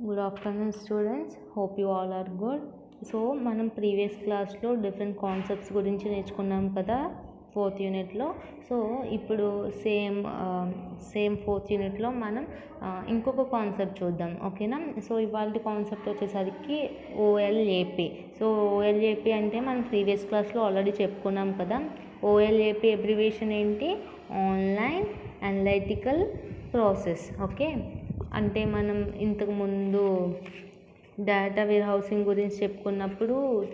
Good afternoon students, hope you all are good. So మనం previous క్లాస్లో different concepts గురించి నేర్చుకున్నాం కదా ఫోర్త్ యూనిట్లో. సో ఇప్పుడు సేమ్ ఫోర్త్ యూనిట్లో మనం ఇంకొక కాన్సెప్ట్ చూద్దాం, ఓకేనా. సో ఇవాళ కాన్సెప్ట్ వచ్చేసరికి ఓఎల్ఏపి. సో ఓఎల్ఏపి అంటే మనం ప్రీవియస్ క్లాస్లో ఆల్రెడీ చెప్పుకున్నాం కదా. ఓఎల్ఏపి అబ్రివేషన్ ఏంటి? Online analytical process. ఓకే, అంటే మనం ఇంతకుముందు డేటా వేర్ హౌసింగ్ గురించి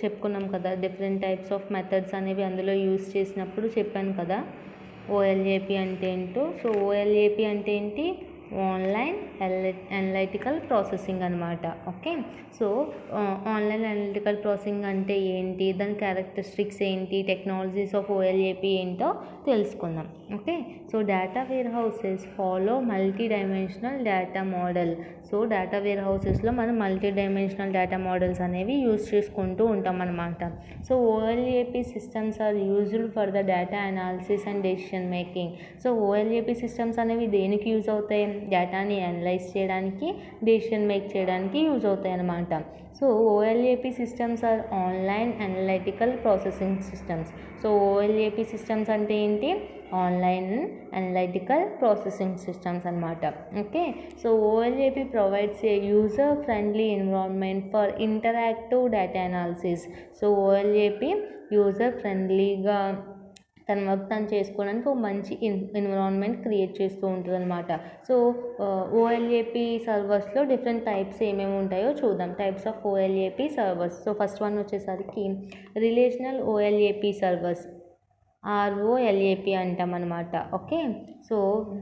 చెప్పుకున్నాం కదా. డిఫరెంట్ టైప్స్ ఆఫ్ మెథడ్స్ అనేవి అందులో యూస్ చేసినప్పుడు చెప్పాను కదా ఓఎల్ఏపి అంటే ఏంటో. సో ఓఎల్ఏపి అంటే ఏంటి? ఆన్లైన్ అనలైటికల్ ప్రాసెసింగ్ అనమాట. Okay, so online analytical processing అంటే ఏంటి, దాని క్యారెక్టరిస్టిక్స్ ఏంటి, టెక్నాలజీస్ ఆఫ్ ఓఎల్ఏపి ఏంటో తెలుసుకుందాం. Okay, so data warehouses follow multi dimensional data model. So data ware హౌసెస్లో మనం మల్టీ డైమెన్షనల్ డేటా మోడల్స్ అనేవి యూజ్ చేసుకుంటూ ఉంటాం అనమాట. So OLAP systems are used for the data analysis and decision making. So OLAP systems అనేవి దేనికి use అవుతాయి? డేటాని అనలైజ్ చేయడానికి, డెసిషన్ మేక్ చేయడానికి యూజ్ అవుతాయి అన్నమాట. So OLAP systems are online analytical processing systems. So OLAP systems అంటే ఏంటి? ఆన్లైన్ అనలైటికల్ ప్రాసెసింగ్ సిస్టమ్స్ అనమాట. Okay, so OLAP provides a user friendly environment for interactive data analysis. So OLAP user ఫ్రెండ్లీగా తన work తను చేసుకోవడానికి ఒక మంచి environment create చేస్తూ ఉంటుంది అనమాట. సో ఓఎల్ఏపి సర్వర్స్లో డిఫరెంట్ టైప్స్ ఏమేమి ఉంటాయో చూద్దాం. Types of OLAP servers. So first one వచ్చేసరికి రిలేషనల్ ఓఎల్ఏపి సర్వర్స్, ఆర్ఓఎల్ఏపి అంటాం అనమాట. Okay, so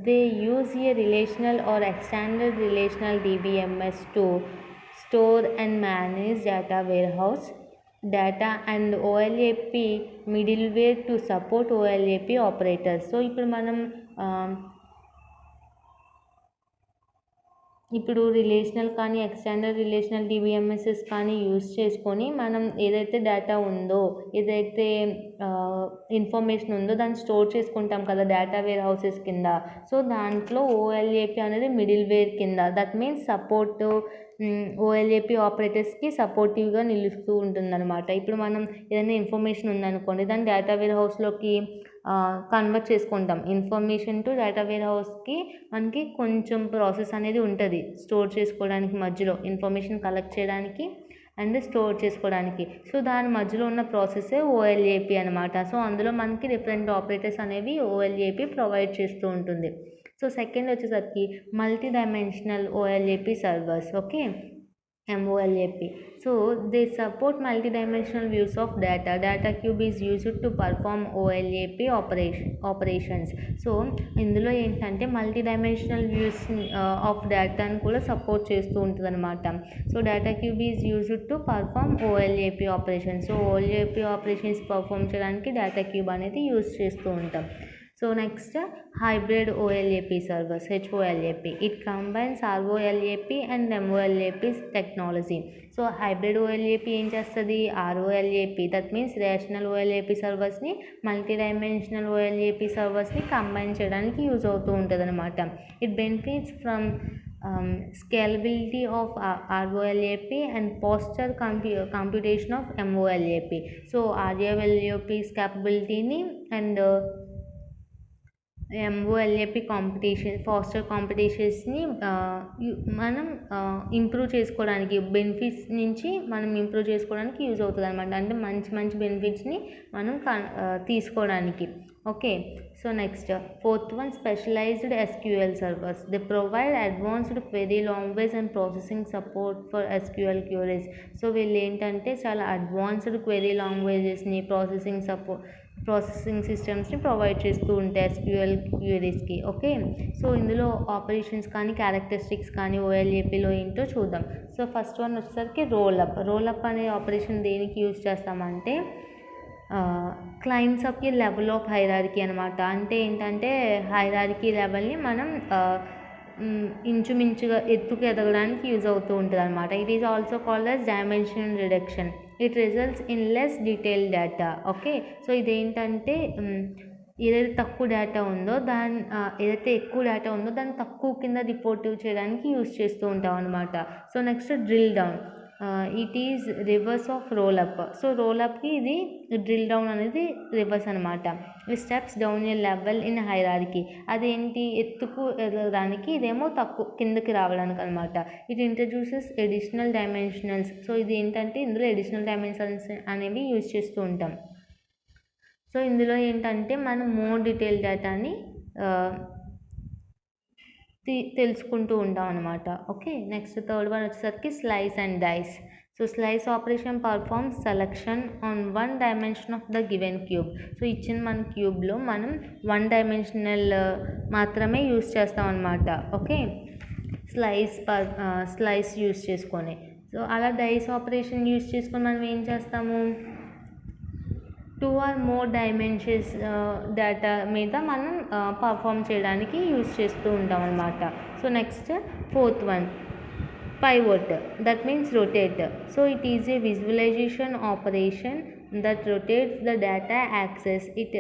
they use a relational or extended relational DBMS to store and manage data warehouse data and OLAP middleware to support OLAP operators. So ఇప్పుడు relational కానీ extended relational DBMSs కానీ use చేసుకొని మనం ఏదైతే data ఉందో, ఏదైతే information ఉందో దాన్ని స్టోర్ చేసుకుంటాం కదా డేటా వేర్ హౌసెస్ కింద. సో దాంట్లో ఓఎల్ఏపి అనేది మిడిల్ వేర్ కింద, దట్ మీన్స్ సపోర్ట్ ఓఎల్ఏపి ఆపరేటర్స్కి సపోర్టివ్గా నిలుస్తూ ఉంటుందన్నమాట. ఇప్పుడు మనం ఏదైనా ఇన్ఫర్మేషన్ ఉందనుకోండి, దాన్ని డేటా వేర్ హౌస్లోకి కన్వర్ట్ చేసుకుంటాం. ఇన్ఫర్మేషన్ టు డేటా వేర్ హౌస్కి మనకి కొంచెం ప్రాసెస్ అనేది ఉంటుంది స్టోర్ చేసుకోవడానికి, మధ్యలో ఇన్ఫర్మేషన్ కలెక్ట్ చేయడానికి అండ్ స్టోర్ చేసుకోవడానికి. సో దాని మధ్యలో ఉన్న ప్రాసెసే ఓఎల్ఏపి అనమాట. సో అందులో మనకి డిఫరెంట్ ఆపరేటర్స్ అనేవి ఓఎల్ఏపి ప్రొవైడ్ చేస్తూ ఉంటుంది. సో సెకండ్ వచ్చేసరికి multi dimensional OLAP servers. Okay, MOLAP. So they support multi-dimensional views of data. Data cube is used to perform OLAP operations. So ఇందులో ఏంటంటే మల్టీ డైమెన్షనల్ వ్యూస్ ఆఫ్ డేటాను కూడా support చేస్తూ ఉంటుంది అనమాట. So data cube is used to perform OLAP operations. So OLAP operations perform చేయడానికి data cube అనేది use చేస్తూ ఉంటాం. So next hybrid OLAP servers, HOLAP. It combines ROLAP and MOLAP technology. So hybrid OLAP ఏం చేస్తుంది? ROLAP, that means rational OLAP సర్వర్స్ని multi dimensional OLAP సర్వర్స్ని combine చేయడానికి use అవుతూ ఉంటుంది అనమాట. It benefits from scalability of ROLAP and faster computation of MOLAP. So ROLAP's capabilityని and MOLAP faster కాంపిటీషన్స్ని మనం ఇంప్రూవ్ చేసుకోవడానికి, బెనిఫిట్స్ నుంచి మనం ఇంప్రూవ్ చేసుకోవడానికి యూజ్ అవుతుంది అనమాట. అంటే మంచి బెనిఫిట్స్ని మనం తీసుకోవడానికి. Okay, so next fourth one specialized SQL servers. They provide advanced query language and processing support for SQL queries. So వీళ్ళు ఏంటంటే చాలా అడ్వాన్స్డ్ క్వెరీ లాంగ్వేజెస్ని, ప్రాసెసింగ్ సిస్టమ్స్ని ప్రొవైడ్ చేస్తూ ఉంటాయి SQL క్యూరీస్కి. ఓకే, సో ఇందులో ఆపరేషన్స్ కానీ క్యారెక్టరిస్టిక్స్ కానీ ఓఎల్ఏపిలో ఏంటో చూద్దాం. సో ఫస్ట్ వన్ వచ్చేసరికి రోలప్ అనే ఆపరేషన్ దేనికి యూజ్ చేస్తామంటే క్లైమ్స్ అప్ కి లెవెల్ ఆఫ్ హైరార్కీ అనమాట. అంటే ఏంటంటే హైరార్కీ లెవెల్ని మనం ఇంచుమించుగా ఎత్తుకు ఎదగడానికి యూజ్ అవుతూ ఉంటుంది అనమాట. It is also called as dimension reduction. It results in less detail data. Okay, so ఇదేంటంటే ఏదైతే తక్కువ డేటా ఉందో ఏదైతే ఎక్కువ డేటా ఉందో దాన్ని తక్కువ కింద రిపోర్ట్ చేయడానికి యూస్ చేస్తూ ఉంటాం అనమాట. So next drill down, it is reverse of roll up. So roll అప్కి ఇది డ్రిల్ డౌన్ అనేది రివర్స్ అనమాట. Steps down a level in hierarchy, అదేంటి ఎత్తుకు ఎదగడానికి, ఇదేమో తక్కువ కిందకి రావడానికి అనమాట. It introduces additional dimensionals. So ఇది ఏంటంటే ఇందులో ఎడిషనల్ డైమెన్షనల్స్ అనేవి యూజ్ చేస్తూ ఉంటాం. సో ఇందులో ఏంటంటే మనం మోర్ డీటెయిల్ డేటాని తెలుసుకుంటూ ఉంటాం అనమాట. ఓకే, నెక్స్ట్ థర్డ్ వన్ వచ్చేసరికి slice and dice. So slice operation performs selection on one dimension of the given cube. So ఇచ్చిన మన క్యూబ్లో మనం వన్ డైమెన్షనల్ మాత్రమే యూస్ చేస్తాం అనమాట. ఓకే, స్లైస్ యూస్ చేసుకొని. సో అలా డైస్ ఆపరేషన్ యూస్ చేసుకొని మనం ఏం చేస్తాము, 2 or more డైమెన్షన్స్ డేటా మీద మనం పర్ఫామ్ చేయడానికి యూస్ చేస్తూ ఉంటాం అనమాట. So next fourth one pivot, that means rotate. So it is a visualisation operation that rotates the data axes. It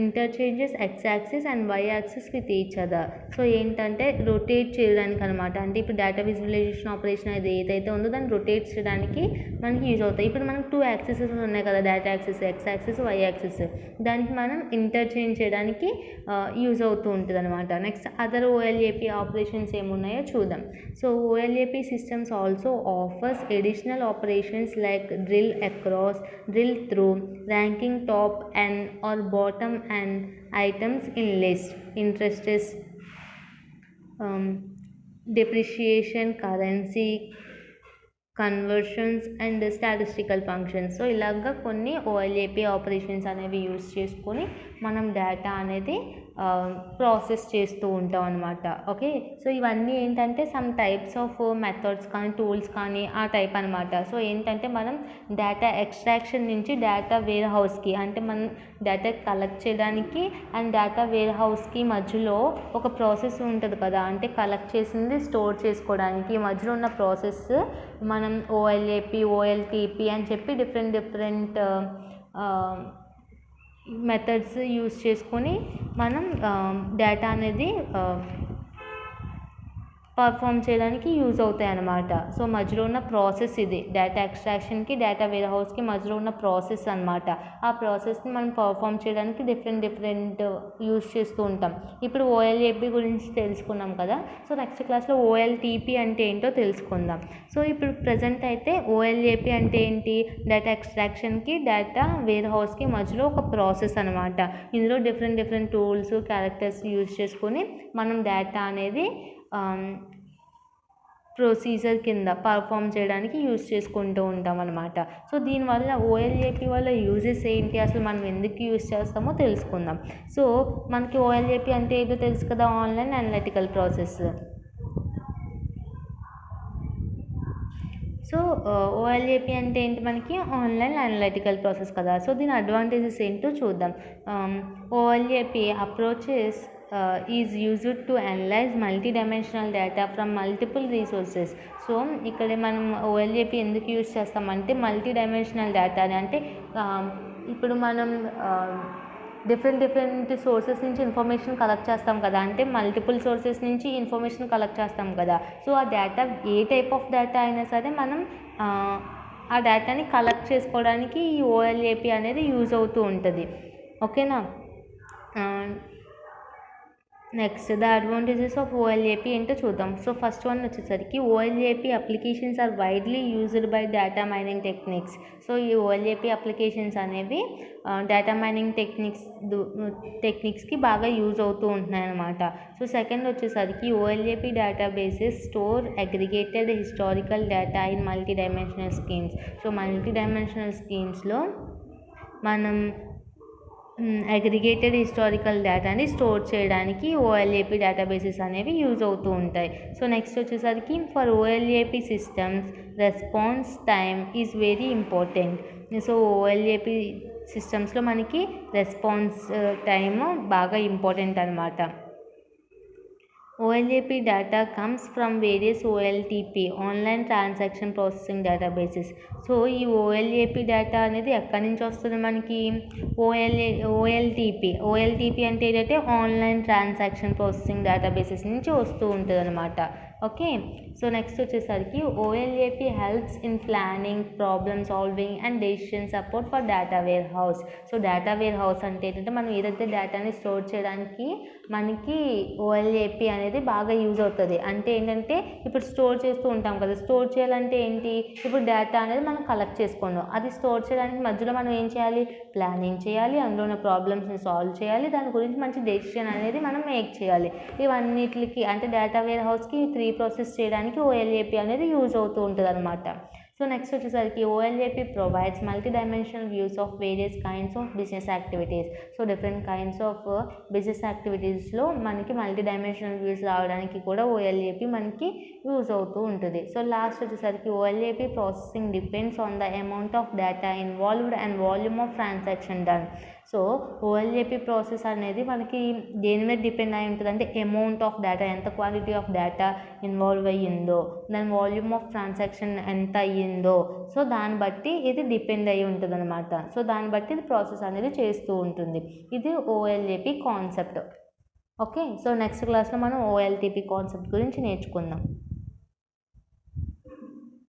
interchanges x axis and y axis with each other. So ఏంటంటే rotate చేయడానికి అనమాట. అంటే ఇప్పుడు data visualisation operation అది ఏదైతే ఉందో దాన్ని rotate చేయడానికి మనకి యూజ్ అవుతాయి. ఇప్పుడు మనకు 2 యాక్సిసెస్ ఉన్నాయి కదా, data axis, x axis, y axis. దానికి మనం ఇంటర్చేంజ్ చేయడానికి యూజ్ అవుతూ ఉంటుంది అనమాట. నెక్స్ట్ అదర్ ఓఎల్ఏపి ఆపరేషన్స్ ఏమున్నాయో చూద్దాం. So OLAP systems also offers additional operations like drill across, drill through, ranking top and or bottom and items in list, interest, depreciation, currency conversions and statistical functions. So ఇలాగా కొన్ని OLAP operations అనేవి use చేసుకొని మనం data అనేది process చేస్తూ ఉంటాం అనమాట. Okay, so ఇవన్నీ ఏంటంటే సమ్ టైప్స్ ఆఫ్ మెథడ్స్ కానీ టూల్స్ కానీ ఆ టైప్ అనమాట. సో ఏంటంటే మనం డేటా ఎక్స్ట్రాక్షన్ నుంచి డేటా వేర్ హౌస్కి, అంటే మనం డేటా కలెక్ట్ చేయడానికి అండ్ డేటా వేర్ హౌస్కి మధ్యలో ఒక ప్రాసెస్ ఉంటుంది కదా, అంటే కలెక్ట్ చేసింది స్టోర్ చేసుకోవడానికి మధ్యలో ఉన్న ప్రాసెస్ మనం ఓఎల్ఏపి, ఓఎల్టీపీ అని చెప్పి డిఫరెంట్ మెథడ్స్ యూస్ చేసుకొని మనం డేటా అనేది పర్ఫామ్ చేయడానికి యూజ్ అవుతాయి అన్నమాట. సో మధ్యలో ఉన్న ప్రాసెస్ ఇది డేటా ఎక్స్ట్రాక్షన్కి డేటా వేర్ హౌస్కి మధ్యలో ఉన్న ప్రాసెస్ అనమాట. ఆ ప్రాసెస్ని మనం పర్ఫామ్ చేయడానికి డిఫరెంట్ యూజ్ చేస్తూ ఉంటాం. ఇప్పుడు ఓఎల్ఏపి గురించి తెలుసుకున్నాం కదా, సో నెక్స్ట్ క్లాస్లో ఓఎల్టీపీ అంటే ఏంటో తెలుసుకుందాం. సో ఇప్పుడు ప్రజెంట్ అయితే ఓఎల్ఏపి అంటే ఏంటి, డేటా ఎక్స్ట్రాక్షన్కి డేటా వేర్ హౌస్కి మధ్యలో ఒక ప్రాసెస్ అనమాట. ఇందులో డిఫరెంట్ టూల్స్, క్యారెక్టర్స్ యూజ్ చేసుకొని మనం డేటా అనేది ప్రొసీజర్ కింద పర్ఫామ్ చేయడానికి యూజ్ చేసుకుంటూ ఉంటాం అనమాట. సో దీనివల్ల ఓఎల్ఏపి వల్ల యూజెస్ ఏంటి, అసలు మనం ఎందుకు యూజ్ చేస్తామో తెలుసుకుందాం. సో మనకి ఓఎల్ఏపి అంటే ఏంటో తెలుసు కదా, online analytical process. So OLAP అంటే ఏంటి, మనకి ఆన్లైన్ అనలిటికల్ ప్రాసెస్ కదా. సో దీని అడ్వాంటేజెస్ ఏంటో చూద్దాం. OLAP approaches is used to analyse multidimensional data from multiple resources. So ఇక్కడ మనం ఓఎల్ఏపి ఎందుకు యూజ్ చేస్తామంటే మల్టీడైమెన్షనల్ డేటాని, అంటే ఇప్పుడు మనం డిఫరెంట్ సోర్సెస్ నుంచి ఇన్ఫర్మేషన్ కలెక్ట్ చేస్తాం కదా, అంటే మల్టిపుల్ సోర్సెస్ నుంచి ఇన్ఫర్మేషన్ కలెక్ట్ చేస్తాం కదా. సో ఆ data A type of data అయినా సరే మనం ఆ డేటాని కలెక్ట్ చేసుకోవడానికి ఈ ఓఎల్ఏపి అనేది యూజ్ అవుతూ ఉంటుంది. ఓకేనా. Next the advantages of OLAP ఏంటో చూద్దాం. సో ఫస్ట్ వన్ వచ్చేసరికి OLAP applications are widely used by data mining techniques. So ఈ ఓఎల్ఏపి అప్లికేషన్స్ అనేవి డేటా మైనింగ్ టెక్నిక్స్కి బాగా యూజ్ అవుతూ ఉంటున్నాయి అన్నమాట. సో సెకండ్ వచ్చేసరికి OLAP databases store aggregated historical data in multi dimensional schemes. So multi dimensional స్కీమ్స్లో మనం అగ్రిగేటెడ్ హిస్టారికల్ డేటాని స్టోర్ చేయడానికి ఓఎల్ఏపి డేటాబేసెస్ అనేవి యూజ్ అవుతూ ఉంటాయి. సో నెక్స్ట్ వచ్చేసరికి for OLAP systems response time is very important. So OLAP సిస్టమ్స్లో మనకి రెస్పాన్స్ టైము బాగా ఇంపార్టెంట్ అనమాట. OLAP data comes from various OLTP online transaction processing databases. So ఈ OLAP డేటా అనేది ఎక్కడి నుంచి వస్తుంది మనకి? ఓఎల్టీపీ అంటే ఏంటంటే ఆన్లైన్ ట్రాన్సాక్షన్ ప్రాసెసింగ్ డేటాబేసెస్ నుంచి వస్తూ ఉంటుంది అనమాట. ఓకే, సో నెక్స్ట్ వచ్చేసరికి OLAP helps in planning, problem solving and decision support for data warehouse. So data warehouse అంటే ఏంటంటే మనం ఏదైతే డేటాని స్టోర్ చేయడానికి మనకి OLAP అనేది బాగా యూజ్ అవుతుంది. అంటే ఏంటంటే ఇప్పుడు స్టోర్ చేస్తూ ఉంటాం కదా, స్టోర్ చేయాలంటే ఏంటి, ఇప్పుడు డేటా అనేది మనం కలెక్ట్ చేసుకున్నాం, అది స్టోర్ చేయడానికి మధ్యలో మనం ఏం చేయాలి, ప్లానింగ్ చేయాలి, అందులో ఉన్న ప్రాబ్లమ్స్ని సాల్వ్ చేయాలి, దాని గురించి మంచి డెసిషన్ అనేది మనం మేక్ చేయాలి. ఇవన్నిటికి అంటే డేటా వేర్ హౌస్కి 3 ప్రాసెస్ చేయడానికి OLAP అనేది యూజ్ అవుతూ ఉంటుంది అనమాట. సో నెక్స్ట్ వచ్చేసరికి OLAP provides multi dimensional views of various kinds of business activities. So different kinds of business యాక్టివిటీస్లో మనకి మల్టీ డైమెన్షనల్ వ్యూస్ రావడానికి కూడా OLAP మనకి యూజ్ అవుతూ ఉంటుంది. సో లాస్ట్ వచ్చేసరికి OLAP processing depends on the amount of data involved and volume of transaction done. So OLAP process అనేది మనకి దేని మీద డిపెండ్ అయి ఉంటుంది అంటే అమౌంట్ ఆఫ్ డేటా, ఎంత క్వాంటిటీ ఆఫ్ డేటా ఇన్వాల్వ్ అయ్యిందో, దాని వాల్యూమ్ ఆఫ్ ట్రాన్సాక్షన్ ఎంత అయ్యిందో, సో దాన్ని బట్టి ఇది డిపెండ్ అయ్యి ఉంటుంది అనమాట. సో దాన్ని బట్టి ఇది ప్రాసెస్ అనేది చేస్తూ ఉంటుంది. ఇది OLAP concept. Okay, so next క్లాస్లో మనం OLTP కాన్సెప్ట్ గురించి నేర్చుకుందాం.